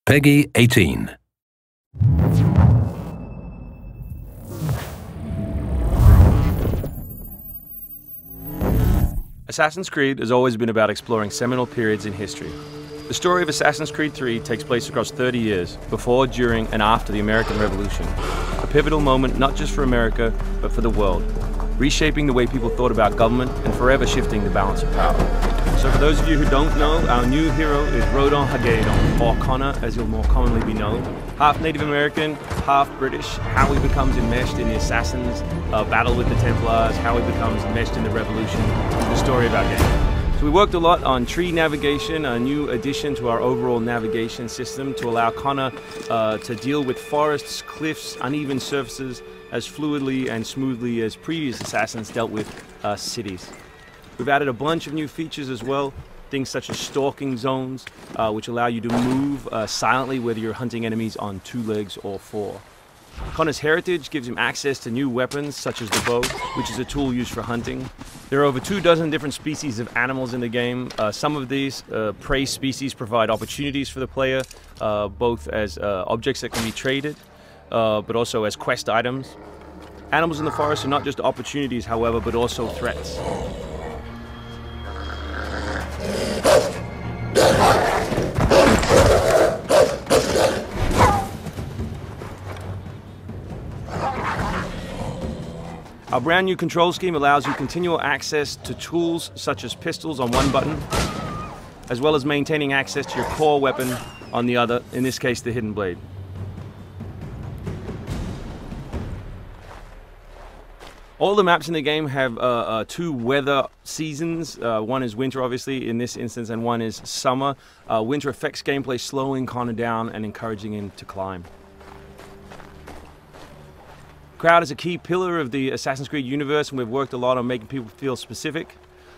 Peggy 18. Assassin's Creed has always been about exploring seminal periods in history. The story of Assassin's Creed 3 takes place across 30 years, before, during, and after the American Revolution. A pivotal moment not just for America, but for the world, reshaping the way people thought about government and forever shifting the balance of power. So for those of you who don't know, our new hero is Rodon Hagedon, or Connor as he'll more commonly be known. Half Native American, half British, how he becomes enmeshed in the Assassins' battle with the Templars, how he becomes enmeshed in the Revolution, the story of our game. So we worked a lot on tree navigation, a new addition to our overall navigation system to allow Connor to deal with forests, cliffs, uneven surfaces as fluidly and smoothly as previous Assassins dealt with cities. We've added a bunch of new features as well, things such as stalking zones, which allow you to move silently whether you're hunting enemies on 2 legs or 4. Connor's heritage gives him access to new weapons such as the bow, which is a tool used for hunting. There are over 24 different species of animals in the game. Some of these prey species provide opportunities for the player, both as objects that can be traded, but also as quest items. Animals in the forest are not just opportunities, however, but also threats. Our brand new control scheme allows you continual access to tools such as pistols on one button, as well as maintaining access to your core weapon on the other, in this case the hidden blade. All the maps in the game have 2 weather seasons. One is winter, obviously, in this instance, and one is summer. Winter affects gameplay, slowing Connor down and encouraging him to climb. Crowd is a key pillar of the Assassin's Creed universe, and we've worked a lot on making people feel specific.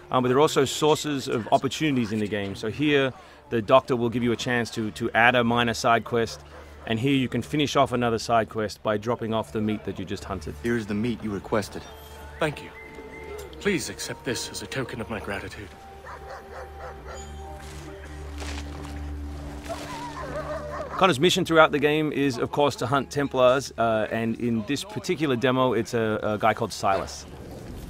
But there are also sources of opportunities in the game. So here, the doctor will give you a chance to add a minor side quest, and here you can finish off another side quest by dropping off the meat that you just hunted. Here's the meat you requested. Thank you. Please accept this as a token of my gratitude. Connor's mission throughout the game is, of course, to hunt Templars, and in this particular demo, it's a guy called Silas.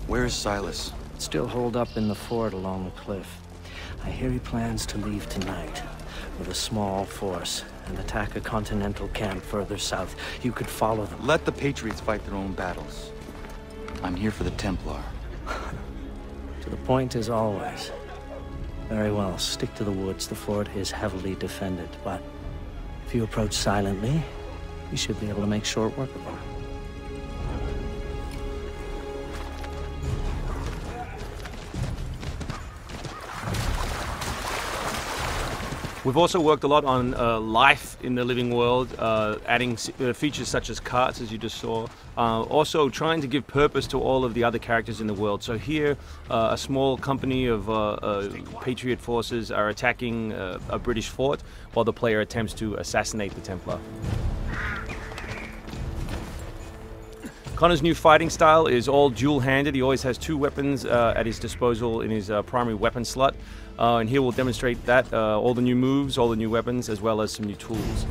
Where is Silas? Still holed up in the fort along the cliff. I hear he plans to leave tonight with a small force and attack a continental camp further south. You could follow them. Let the Patriots fight their own battles. I'm here for the Templar. To the point as always. Very well, stick to the woods. The fort is heavily defended, but if you approach silently, you should be able to make short work of them. We've also worked a lot on life in the living world, adding features such as carts, as you just saw. Also trying to give purpose to all of the other characters in the world. So here, a small company of Patriot forces are attacking a British fort while the player attempts to assassinate the Templar. Connor's new fighting style is all dual-handed. He always has 2 weapons at his disposal in his primary weapon slot. And here we'll demonstrate that, all the new moves, all the new weapons, as well as some new tools.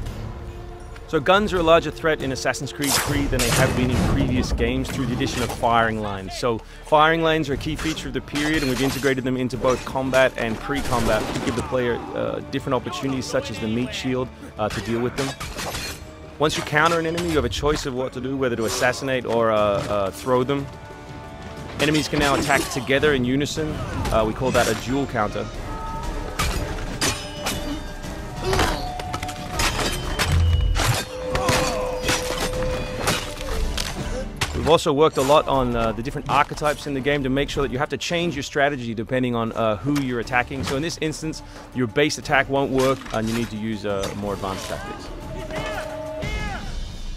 So guns are a larger threat in Assassin's Creed 3 than they have been in previous games through the addition of firing lines. So firing lines are a key feature of the period, and we've integrated them into both combat and pre-combat to give the player different opportunities, such as the meat shield, to deal with them. Once you counter an enemy, you have a choice of what to do, whether to assassinate or throw them. Enemies can now attack together in unison. We call that a dual counter. We've also worked a lot on the different archetypes in the game to make sure that you have to change your strategy depending on who you're attacking. So in this instance, your base attack won't work and you need to use more advanced tactics.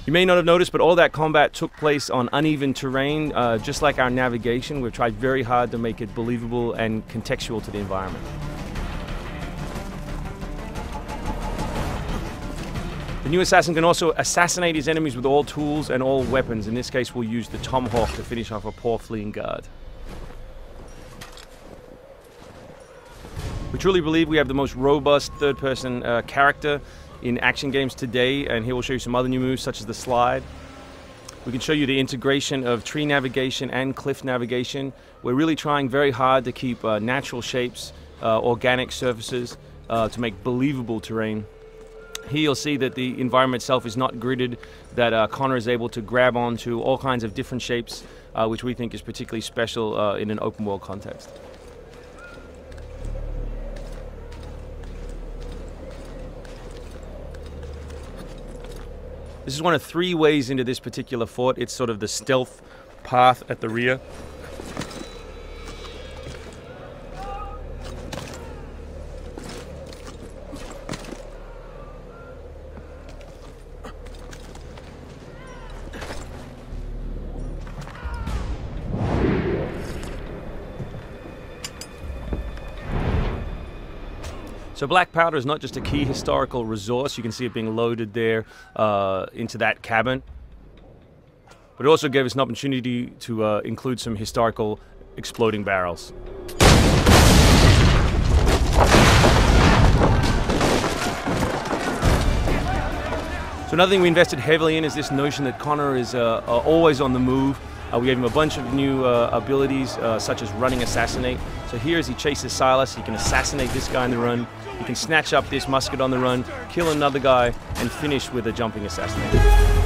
You may not have noticed, but all that combat took place on uneven terrain. Just like our navigation, we've tried very hard to make it believable and contextual to the environment. The new assassin can also assassinate his enemies with all tools and all weapons. In this case, we'll use the tomahawk to finish off a poor fleeing guard. We truly believe we have the most robust third-person character in action games today, and here we'll show you some other new moves such as the slide. We can show you the integration of tree navigation and cliff navigation. We're really trying very hard to keep natural shapes, organic surfaces, to make believable terrain. Here you'll see that the environment itself is not gridded, that Connor is able to grab onto all kinds of different shapes, which we think is particularly special in an open world context. This is one of 3 ways into this particular fort. It's sort of the stealth path at the rear. So black powder is not just a key historical resource. You can see it being loaded there into that cabin. But it also gave us an opportunity to include some historical exploding barrels. So another thing we invested heavily in is this notion that Connor is always on the move. We gave him a bunch of new abilities, such as running assassinate. So here as he chases Silas, he can assassinate this guy on the run. He can snatch up this musket on the run, kill another guy, and finish with a jumping assassinate.